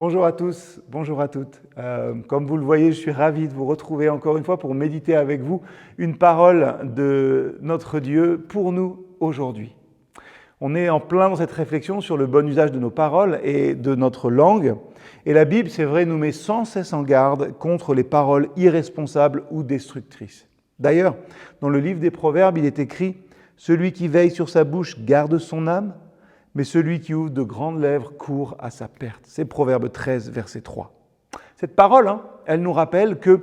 Bonjour à tous, bonjour à toutes. Comme vous le voyez, je suis ravi de vous retrouver encore une fois pour méditer avec vous une parole de notre Dieu pour nous aujourd'hui. On est en plein dans cette réflexion sur le bon usage de nos paroles et de notre langue. Et la Bible, c'est vrai, nous met sans cesse en garde contre les paroles irresponsables ou destructrices. D'ailleurs, dans le livre des Proverbes, il est écrit « Celui qui veille sur sa bouche garde son âme ». Mais celui qui ouvre de grandes lèvres court à sa perte. C'est Proverbe 13, verset 3. Cette parole, elle nous rappelle que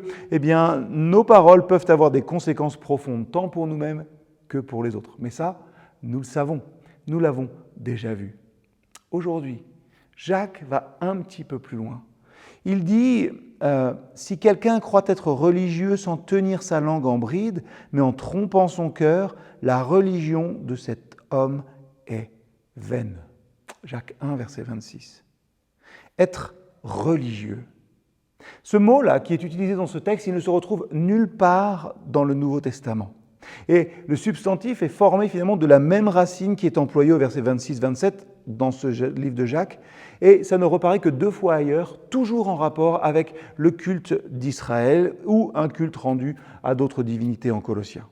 nos paroles peuvent avoir des conséquences profondes, tant pour nous-mêmes que pour les autres. Mais ça, nous le savons, nous l'avons déjà vu. Aujourd'hui, Jacques va un petit peu plus loin. Il dit si quelqu'un croit être religieux sans tenir sa langue en bride, mais en trompant son cœur, la religion de cet homme est vaine. Jacques 1, verset 26. Être religieux. Ce mot-là, qui est utilisé dans ce texte, il ne se retrouve nulle part dans le Nouveau Testament. Et le substantif est formé finalement de la même racine qui est employée au verset 26-27 dans ce livre de Jacques, et ça ne reparaît que 2 fois ailleurs, toujours en rapport avec le culte d'Israël ou un culte rendu à d'autres divinités en Colossiens.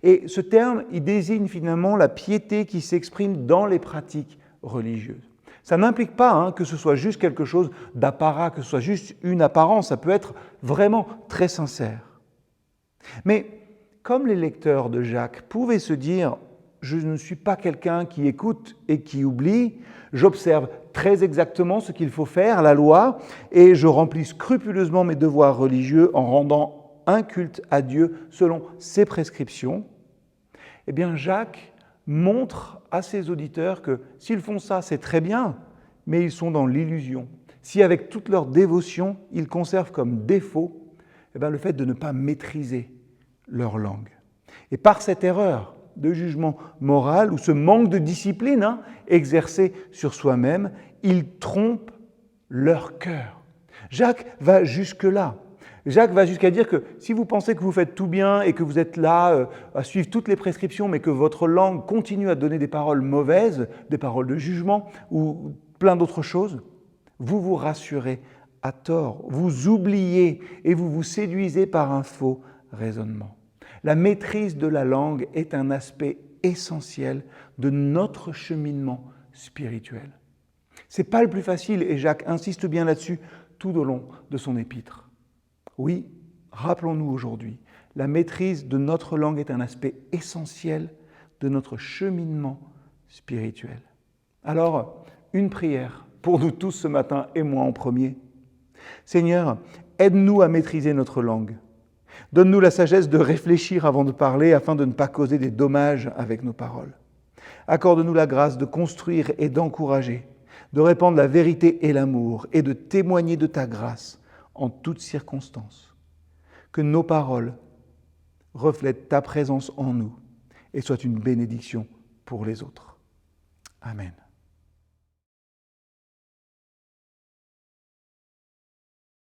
Et ce terme, il désigne finalement la piété qui s'exprime dans les pratiques religieuses. Ça n'implique pas que ce soit juste quelque chose d'apparat, que ce soit juste une apparence, ça peut être vraiment très sincère. Mais comme les lecteurs de Jacques pouvaient se dire « je ne suis pas quelqu'un qui écoute et qui oublie, j'observe très exactement ce qu'il faut faire, la loi, et je remplis scrupuleusement mes devoirs religieux en rendant un culte à Dieu selon ses prescriptions », eh bien Jacques montre à ses auditeurs que s'ils font ça, c'est très bien, mais ils sont dans l'illusion. Si avec toute leur dévotion, ils conservent comme défaut le fait de ne pas maîtriser leur langue. Et par cette erreur de jugement moral ou ce manque de discipline exercé sur soi-même, ils trompent leur cœur. Jacques va jusque-là. Jacques va jusqu'à dire que si vous pensez que vous faites tout bien et que vous êtes là à suivre toutes les prescriptions, mais que votre langue continue à donner des paroles mauvaises, des paroles de jugement ou plein d'autres choses, vous vous rassurez à tort, vous oubliez et vous vous séduisez par un faux raisonnement. La maîtrise de la langue est un aspect essentiel de notre cheminement spirituel. Ce n'est pas le plus facile et Jacques insiste bien là-dessus tout au long de son épître. Oui, rappelons-nous aujourd'hui, la maîtrise de notre langue est un aspect essentiel de notre cheminement spirituel. Alors, une prière pour nous tous ce matin et moi en premier. Seigneur, aide-nous à maîtriser notre langue. Donne-nous la sagesse de réfléchir avant de parler afin de ne pas causer des dommages avec nos paroles. Accorde-nous la grâce de construire et d'encourager, de répandre la vérité et l'amour et de témoigner de ta grâce en toutes circonstances. Que nos paroles reflètent ta présence en nous et soient une bénédiction pour les autres. Amen.